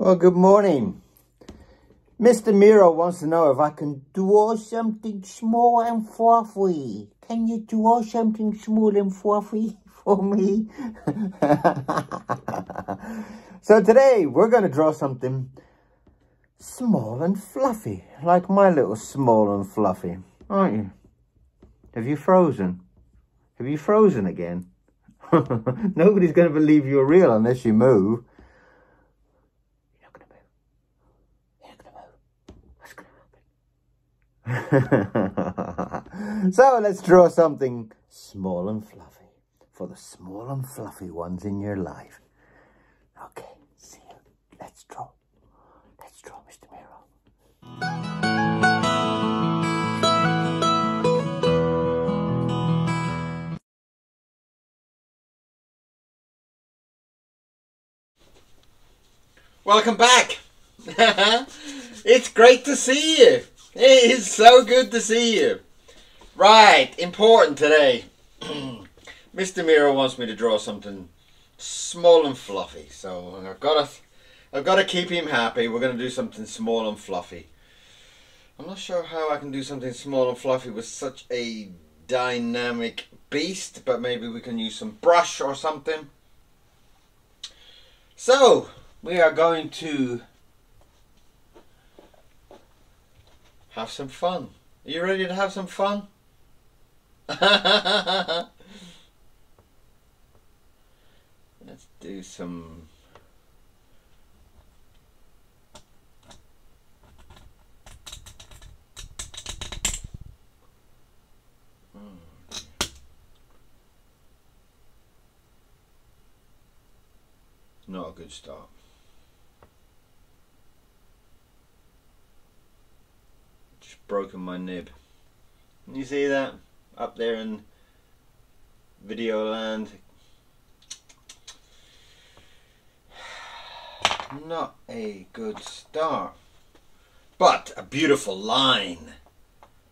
Well, good morning. Mr. Miro wants to know if I can draw something small and fluffy. Can you draw something small and fluffy for me? So today we're going to draw something small and fluffy, like my little small and fluffy, aren't you? Have you frozen? Have you frozen again? Nobody's going to believe you're real unless you move. So let's draw something small and fluffy for the small and fluffy ones in your life. Okay, see you. Let's draw. Let's draw, Mr. Miro. Welcome back. It's great to see you. It is so good to see you. Right, important today. Mr. Miro wants me to draw something small and fluffy, so I've got to keep him happy. We're going to do something small and fluffy. I'm not sure how I can do something small and fluffy with such a dynamic beast, but maybe we can use some brush or something. So we are going to have some fun. Are you ready to have some fun? Let's do some not a good start. Just broken my nib. Can you see that up there in video land? Not a good start, but a beautiful line.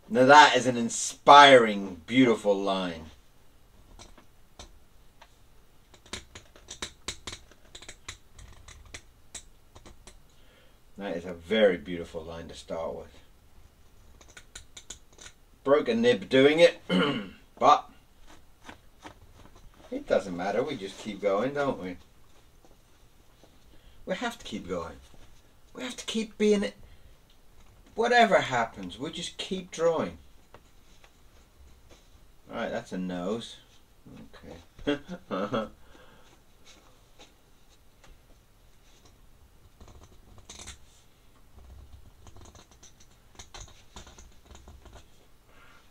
Now that is an inspiring, beautiful line. That is a very beautiful line to start with. Broke a nib doing it, but it doesn't matter. We just keep going, don't we? We have to keep going. We have to keep being it. Whatever happens, we just keep drawing. Alright, that's a nose. Okay.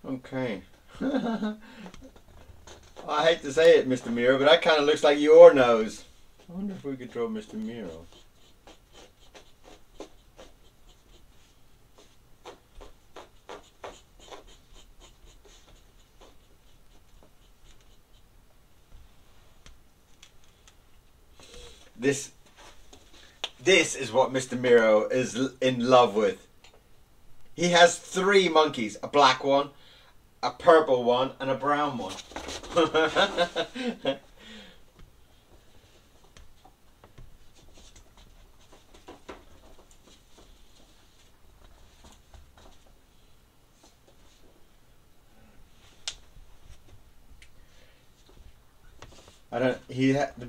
Okay. I hate to say it, Mr. Miro, but that kind of looks like your nose. I wonder if we could draw Mr. Miro. This is what Mr. Miro is in love with. He has 3 monkeys, a black one, a purple one, and a brown one.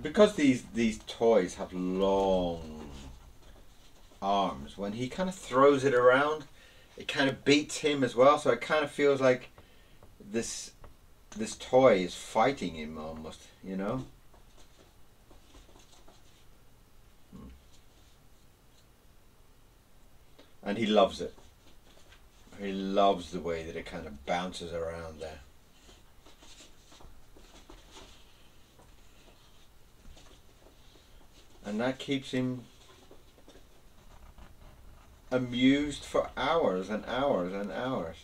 Because these toys have long arms, when he kind of throws it around, it kind of beats him as well, so it kind of feels like this toy is fighting him almost, you know? And he loves it. He loves the way that it kind of bounces around there. And that keeps him amused for hours and hours and hours.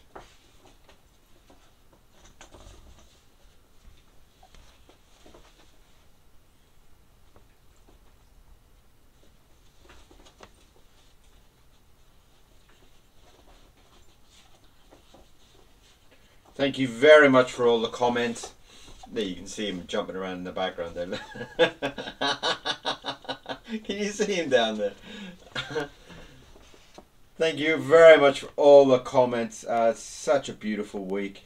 Thank you very much for all the comments. There you can see him jumping around in the background there. Can you see him down there? Thank you very much for all the comments. It's such a beautiful week.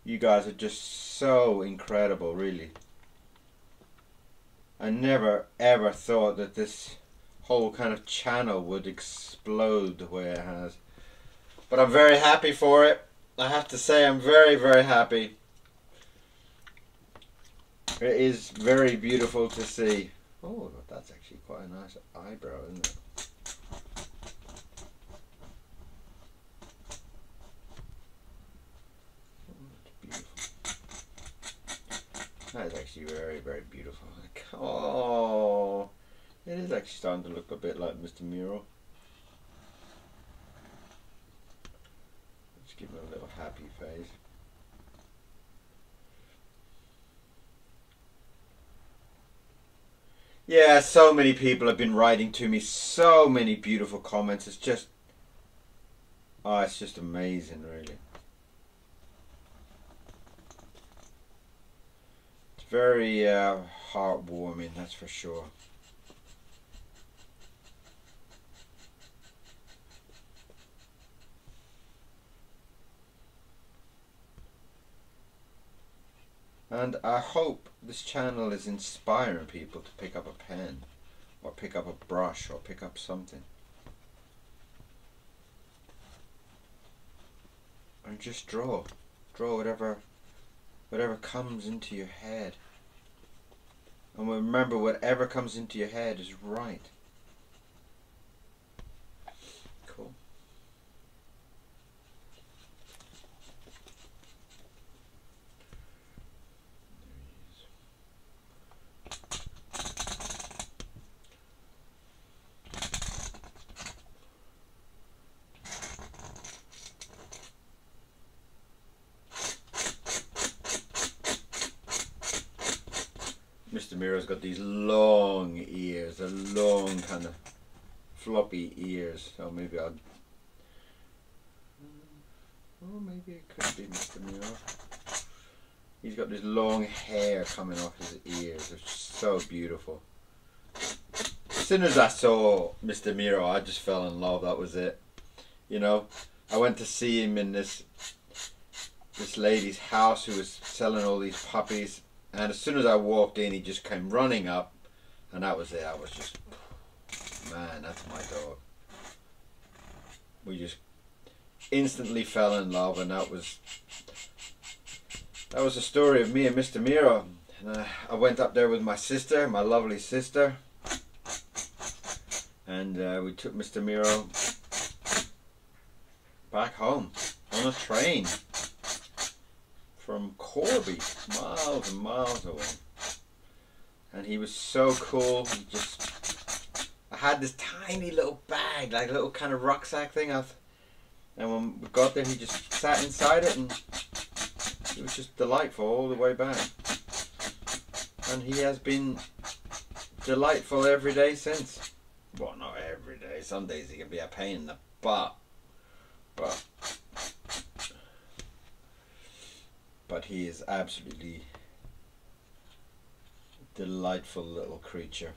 You guys are just so incredible, really. I never ever thought that this whole kind of channel would explode the way it has. But I'm very happy for it. I have to say I'm very, very happy. It is very beautiful to see. Oh, that's actually quite a nice eyebrow, isn't it? That is actually very, very beautiful. Oh, it is actually starting to look a bit like Mr. Miro. Let's give him a little happy face. Yeah, so many people have been writing to me. So many beautiful comments. It's just, oh, it's just amazing, really. Very heartwarming, that's for sure. And I hope this channel is inspiring people to pick up a pen, or pick up a brush, or pick up something. And just draw. Draw whatever comes into your head. And remember, whatever comes into your head is right. Cool. Mr. Miro's got these long ears, a long kind of floppy ears. So maybe I'll. Oh, maybe it could be Mr. Miro. He's got this long hair coming off his ears. It's so beautiful. As soon as I saw Mr. Miro, I just fell in love. That was it. You know, I went to see him in this lady's house who was selling all these puppies. And as soon as I walked in, he just came running up, and that was it. I was just, man, that's my dog. We just instantly fell in love, and that was the story of me and Mr. Miro. And I went up there with my sister, my lovely sister, and we took Mr. Miro back home on a train. From Corby, miles and miles away. And he was so cool. I had this tiny little bag, like a little kind of rucksack thing. And when we got there, he just sat inside it, and it was just delightful all the way back. And he has been delightful every day since. Well, not every day. Some days he can be a pain in the butt. But he is absolutely delightful little creature.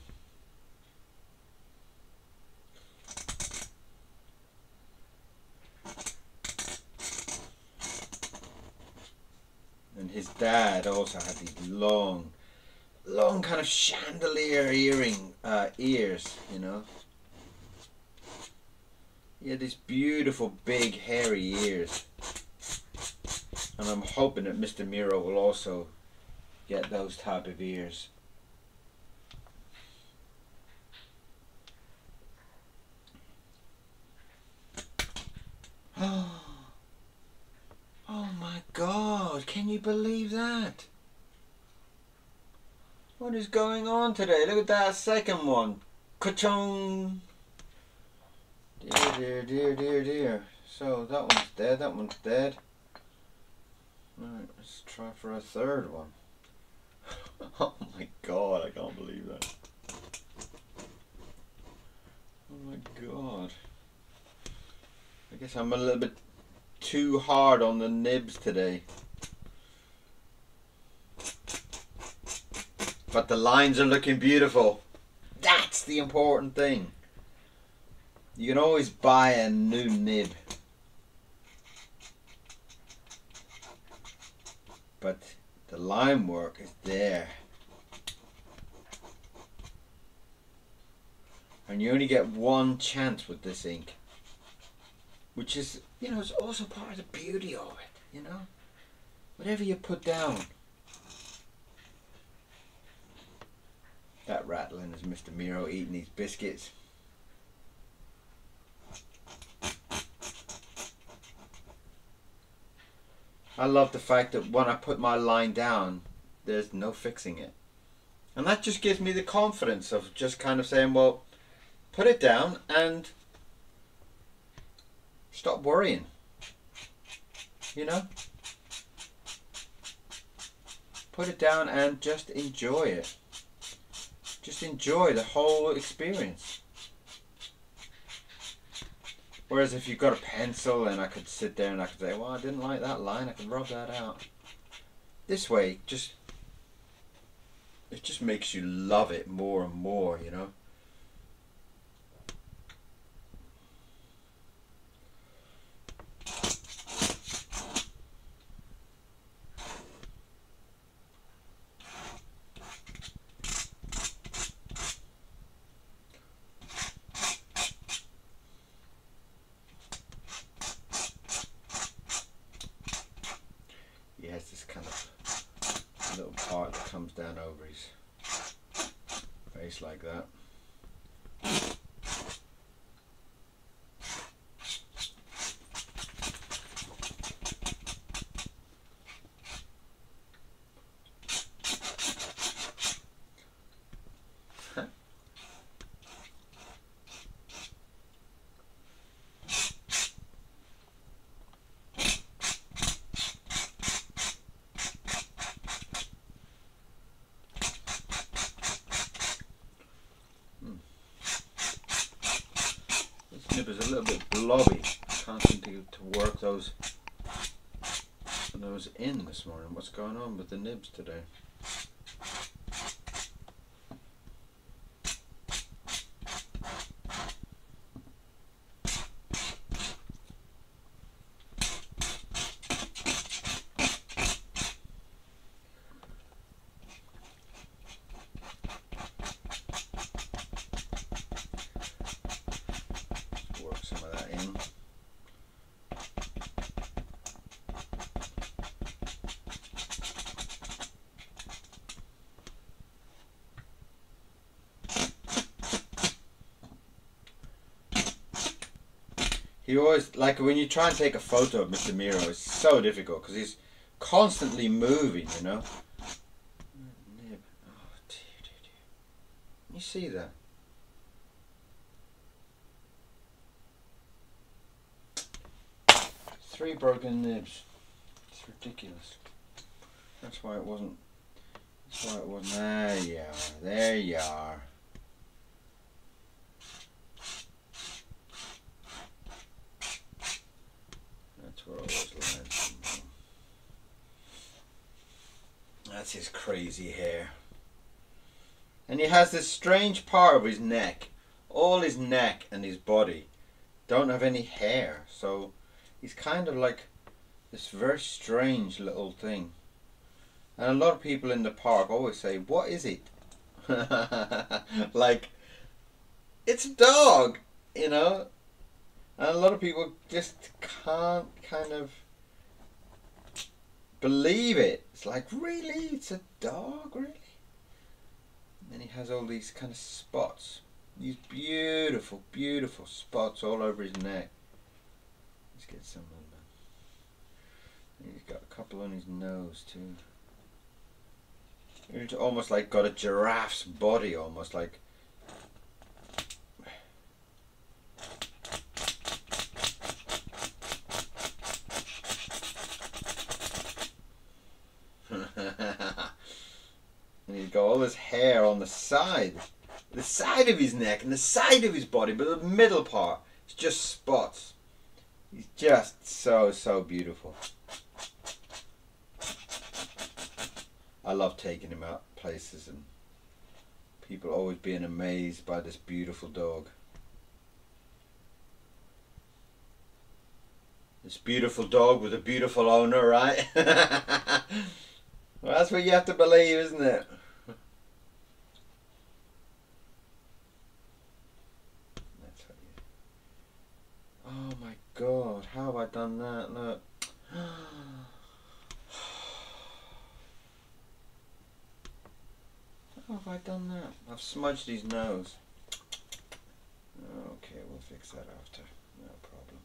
And his dad also had these long kind of chandelier ears, you know. He had these beautiful big hairy ears. And I'm hoping that Mr. Miro will also get those type of ears. Oh my God, can you believe that? What is going on today? Look at that second one. Ka-chung! Dear, dear, dear, dear, dear. So that one's dead, that one's dead. Right, let's try for a third one. Oh my God, I can't believe that. Oh my God. I guess I'm a little bit too hard on the nibs today. But the lines are looking beautiful. That's the important thing. You can always buy a new nib, but the line work is there. And you only get one chance with this ink, which is, you know, it's also part of the beauty of it, you know. Whatever you put down. That rattling is Mr. Miro eating these biscuits. I love the fact that when I put my line down, there's no fixing it. And that just gives me the confidence of just kind of saying, well, put it down and stop worrying. You know? Put it down and just enjoy it. Just enjoy the whole experience. Whereas if you've got a pencil and I could sit there and I could say, well, I didn't like that line, I can rub that out. This way, it just makes you love it more and more, you know. He has this kind of little part that comes down over his face like that. Nib is a little bit blobby. Can't seem to work those in this morning. What's going on with the nibs today? Work some of that in. He always, like when you try and take a photo of Mr. Miro, it's so difficult because he's constantly moving, you know. Nib. Oh, dear. You see that? Three broken nibs. It's ridiculous. That's why it wasn't. There you are. There you are. That's where all those lines come from. That's his crazy hair. And he has this strange part of his neck. All his neck and his body don't have any hair, so he's kind of like this very strange little thing. And a lot of people in the park always say, what is it? Like, it's a dog, you know? And a lot of people just can't kind of believe it. It's like, really? It's a dog, really? And then he has all these kind of spots. These beautiful, beautiful spots all over his neck. Let's get some of them. He's got a couple on his nose too. It's almost like got a giraffe's body, almost like. And he's got all his hair on the side of his neck and the side of his body, but the middle part is just spots. He's just so beautiful. I love taking him out places and people always being amazed by this beautiful dog. This beautiful dog with a beautiful owner, right? Well, that's what you have to believe, isn't it? That's what you... Oh my God, how have I done that? Look. How have I done that? I've smudged his nose. Okay, we'll fix that after. No problem.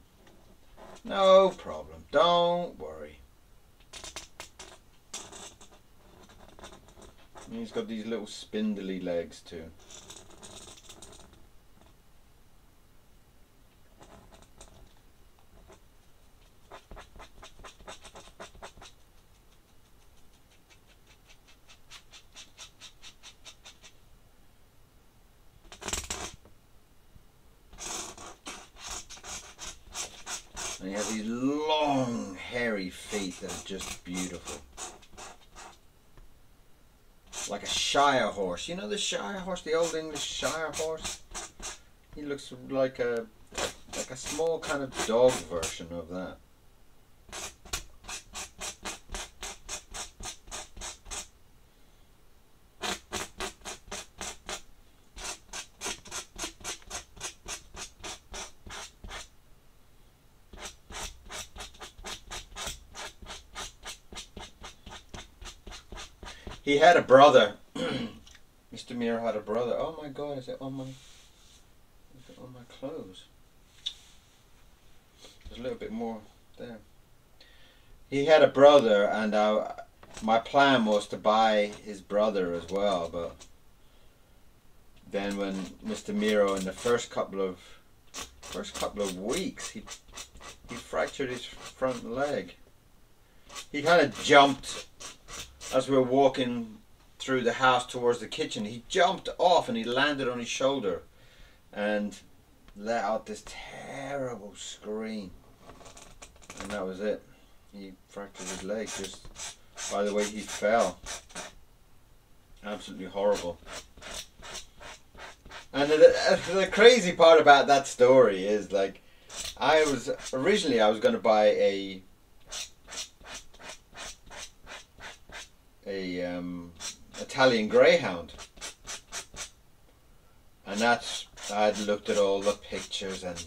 No problem. Don't worry. And he's got these little spindly legs too. And he has these long, hairy feet that are just beautiful. Like a Shire horse. You know the Shire horse, the old English Shire horse? He looks like a small kind of dog version of that. He had a brother. Mr. Miro had a brother. Oh my God, is it on my clothes? There's a little bit more there. He had a brother, and my plan was to buy his brother as well, but then when Mr. Miro, in the first couple of weeks, he fractured his front leg. He kind of jumped as we were walking through the house towards the kitchen. He jumped off and he landed on his shoulder and let out this terrible scream, and that was it. He fractured his leg just by the way he fell. Absolutely horrible. And the crazy part about that story is, like, originally I was going to buy a Italian Greyhound, and I'd looked at all the pictures and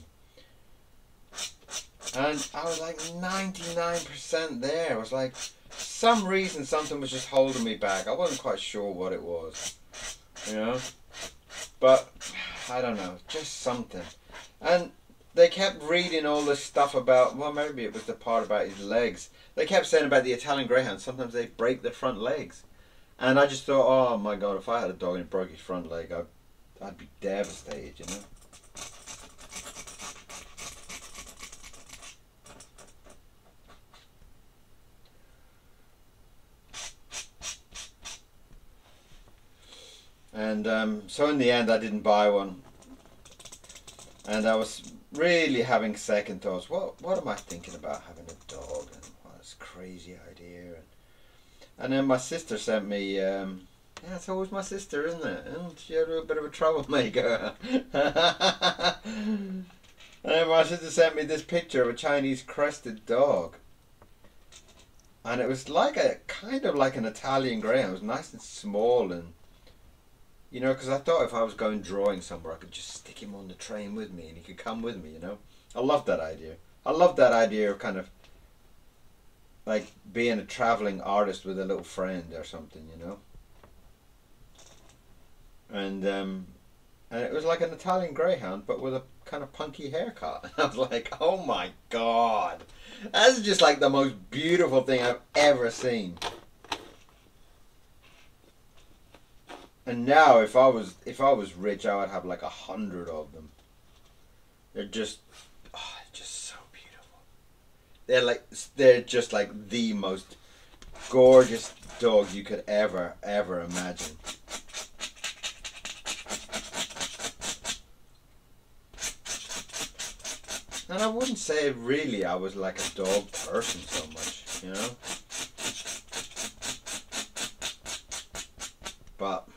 I was like 99% there. I was like, for some reason something was just holding me back. I wasn't quite sure what it was, you know, but I don't know, just something. And they kept reading all this stuff about, well, maybe it was the part about his legs. They kept saying about the Italian Greyhounds, sometimes they break their front legs. And I just thought, oh my God, if I had a dog and it broke his front leg, I'd be devastated, you know. And so in the end I didn't buy one. And I was really having second thoughts. What am I thinking about having a dog? And what this crazy idea. And then my sister sent me, yeah, it's always my sister, isn't it? And she had a bit of a troublemaker. And then my sister sent me this picture of a Chinese crested dog. And it was like kind of like an Italian Greyhound. It was nice and small, and, you know, because I thought if I was going drawing somewhere, I could just stick him on the train with me and he could come with me, you know. I love that idea. I love that idea of kind of like being a traveling artist with a little friend or something, you know. And it was like an Italian Greyhound, but with a kind of punky haircut. I was like, oh my God, that's just like the most beautiful thing I've ever seen. And now, if I was rich, I would have like 100 of them. They're just so beautiful. They're just like the most gorgeous dog you could ever imagine. And I wouldn't say really I was like a dog person so much, you know. But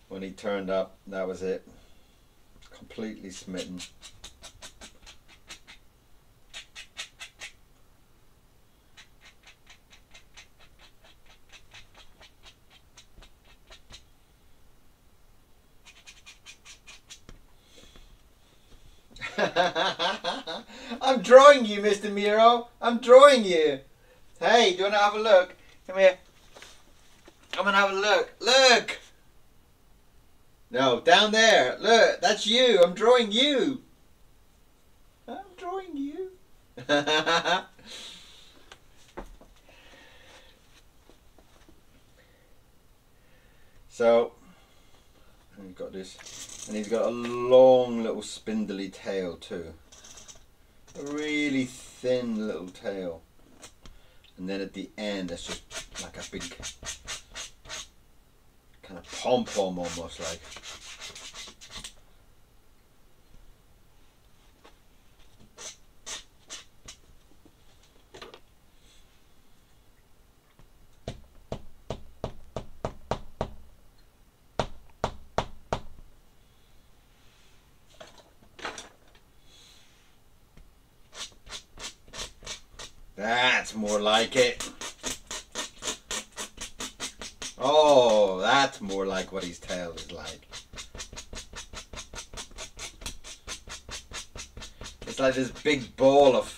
when he turned up, that was it. Completely smitten. I'm drawing you, Mr. Miro. I'm drawing you. Hey, do you want to have a look? Come here. Come and have a look. Look. No, down there. Look, that's you. I'm drawing you. I'm drawing you. So, he's got this, and he's got a long little spindly tail too. A really thin little tail. And then at the end, it's just like a big kind of pom-pom almost like. That's more like it. Oh, that's more like what his tail is like. It's like this big ball of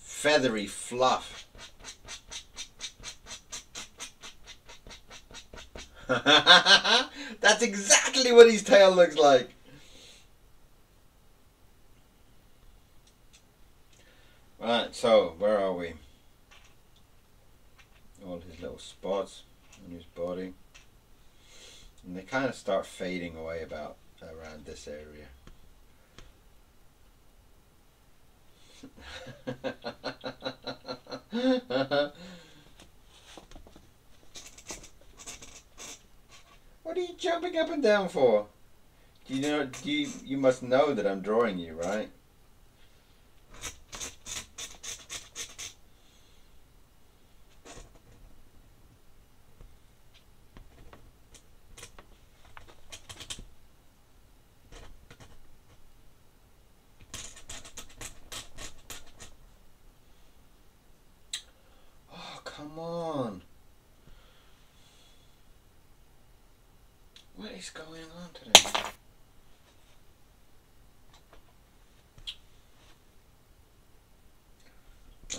feathery fluff. That's exactly what his tail looks like. Right, so where are we? All his little spots on his body, and they kind of start fading away about around this area. What are you jumping up and down for? Do you know? You must know that I'm drawing you, right? Come on. What is going on today?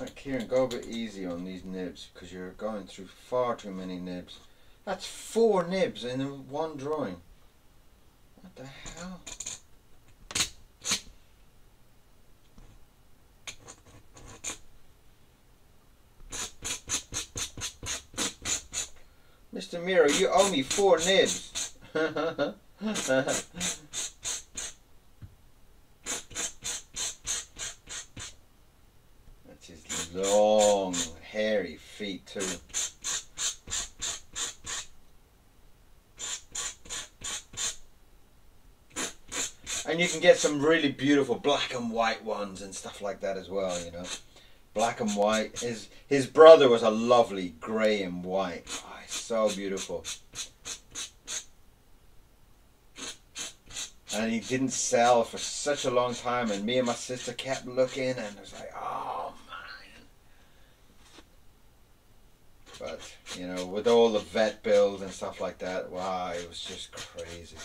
Right, Kieran, go a bit easy on these nibs because you're going through far too many nibs. That's 4 nibs in one drawing. What the hell? Mr. Miro, you owe me 4 nibs. That's his long, hairy feet too. And you can get some really beautiful black and white ones and stuff like that as well, you know. Black and white. His brother was a lovely grey and white. Oh, it's so beautiful. And he didn't sell for such a long time, and me and my sister kept looking, and it was like, oh man. But, you know, with all the vet bills and stuff like that, wow, it was just crazy.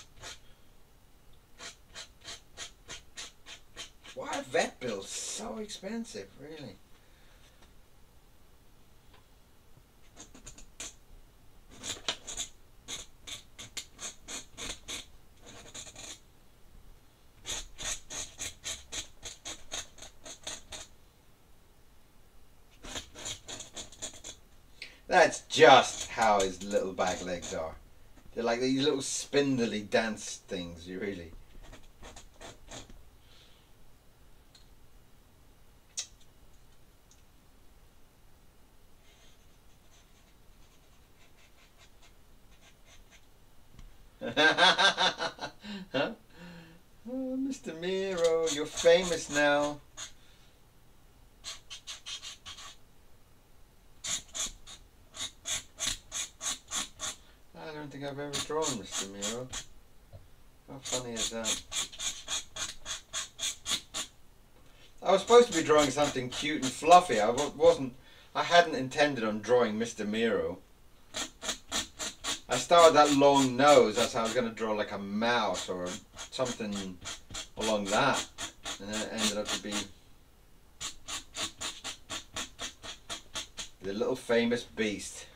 Why are vet bills so expensive, really? That's just how his little back legs are. They're like these little spindly dance things, you really. Huh? Oh, Mr. Miro, you're famous now. I don't think I've ever drawn Mr. Miro. How funny is that? I was supposed to be drawing something cute and fluffy. I hadn't intended on drawing Mr. Miro. I started that long nose. That's how I was going to draw like a mouse or something along that. And then it ended up to be the little famous beast.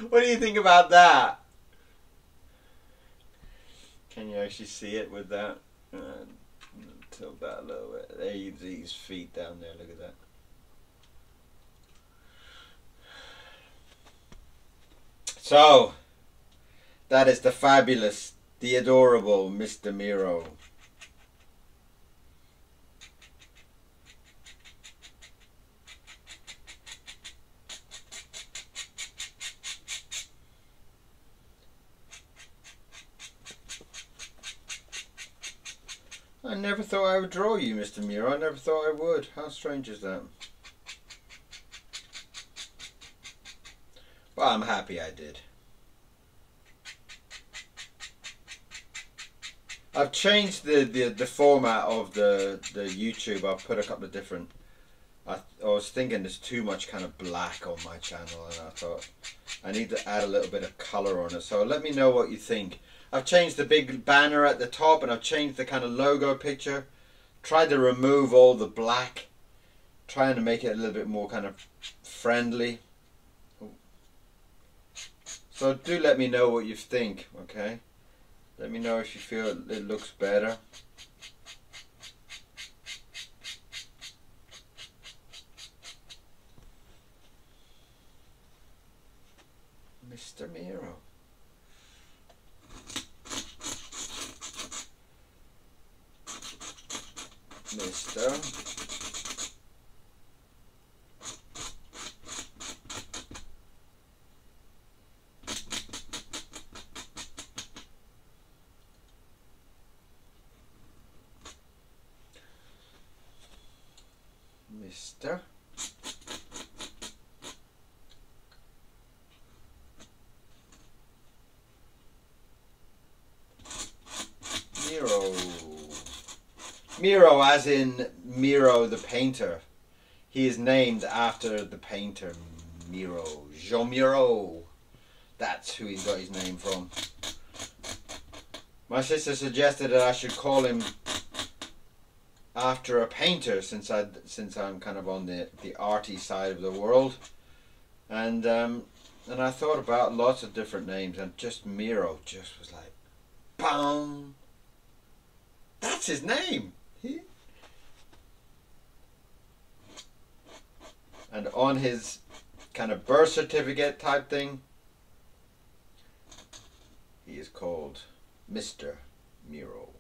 What do you think about that? Can you actually see it with that? Tilt that a little bit. There you see his feet down there. Look at that. So, that is the fabulous, the adorable Mr. Miro. I never thought I would draw you, Mr. Miro. I never thought I would. How strange is that? Well, I'm happy I did. I've changed the format of the YouTube. I've put a couple of different... I was thinking there's too much kind of black on my channel, and I thought I need to add a little bit of color on it. So let me know what you think. I've changed the big banner at the top, and I've changed the kind of logo picture. Tried to remove all the black, trying to make it a little bit more kind of friendly. So do let me know what you think, okay? Let me know if you feel it looks better. Mr. Miro. Mr. Mr. Miro. Miro as in Miro the painter. He is named after the painter Miro. Jean Miro. That's who he's got his name from. My sister suggested that I should call him after a painter, since I'm kind of on the arty side of the world, and I thought about lots of different names, and just Miro just was like, bam, that's his name. And on his kind of birth certificate type thing, he is called Mr. Miro.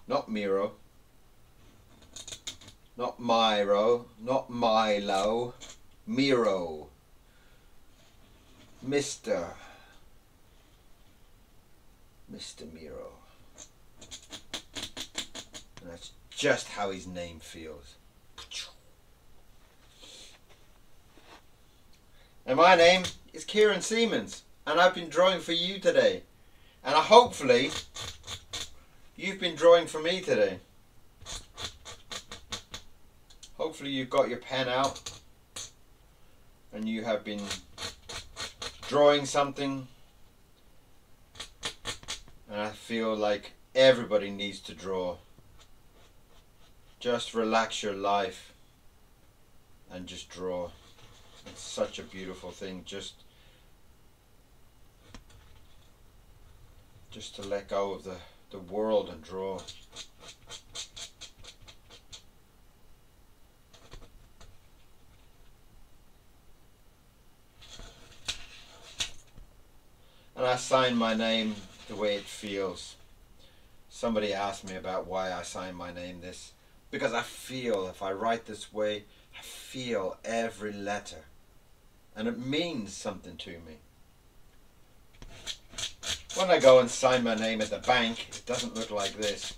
Not Miro, not Miro, not Milo, Miro. Mr. Miro. And that's just how his name feels. And my name is Kieran Siemens, and I've been drawing for you today. And hopefully you've been drawing for me today. Hopefully you've got your pen out and you have been drawing something. And I feel like everybody needs to draw. Just relax your life and just draw. It's such a beautiful thing, just to let go of the world and draw. And I sign my name the way it feels. Somebody asked me about why I sign my name this. Because I feel, if I write this way, I feel every letter. And it means something to me. When I go and sign my name at the bank, it doesn't look like this.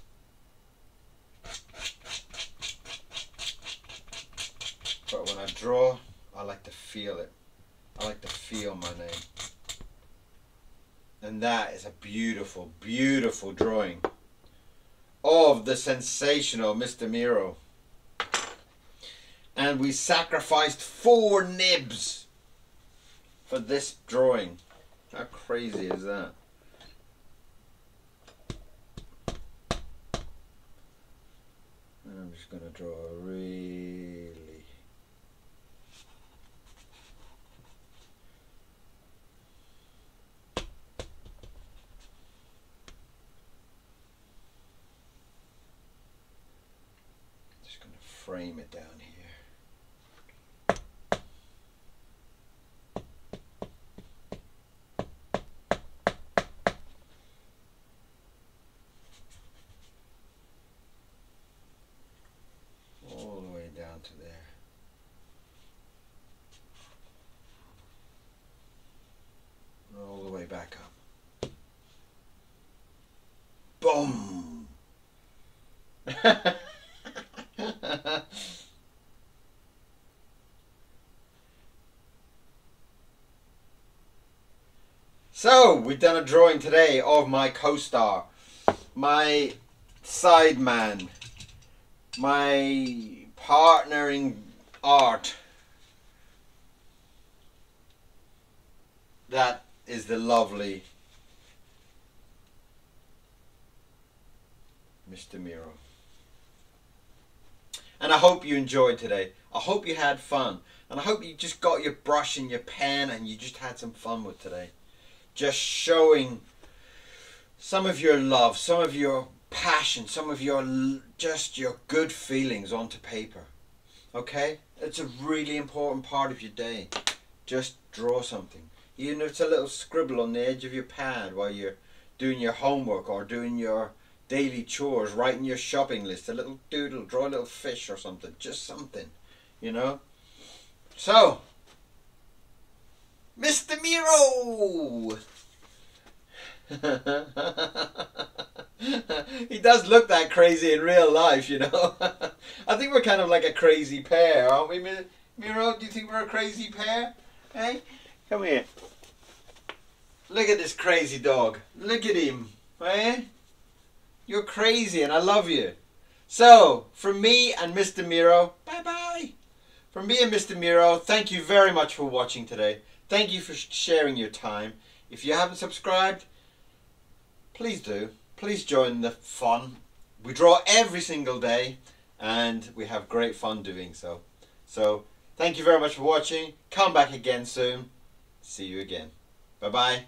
But when I draw, I like to feel it. I like to feel my name. And that is a beautiful, beautiful drawing of the sensational Mr. Miro. And we sacrificed 4 nibs for this drawing. How crazy is that? And I'm just going to draw a really... Just going to frame it down here. All the way down to there. All the way back up. Boom! So, we've done a drawing today of my co-star, my side man, my partner in art. That is the lovely Mr. Miro. And I hope you enjoyed today. I hope you had fun. And I hope you just got your brush and your pen and you just had some fun with today. Just showing some of your love, some of your passion, some of your just your good feelings onto paper. Okay? It's a really important part of your day. Just draw something. Even if it's a little scribble on the edge of your pad while you're doing your homework or doing your daily chores, writing your shopping list, a little doodle, draw a little fish or something, just something, you know. So, Mr. Miro! He does look that crazy in real life, you know. I think we're kind of like a crazy pair, aren't we, Miro? Do you think we're a crazy pair? Hey, come here. Look at this crazy dog. Look at him, eh? You're crazy and I love you. So, from me and Mr. Miro, bye-bye. From me and Mr. Miro, thank you very much for watching today. Thank you for sharing your time. If you haven't subscribed, please do. Please join the fun. We draw every single day and we have great fun doing so. So, thank you very much for watching. Come back again soon. See you again. Bye-bye.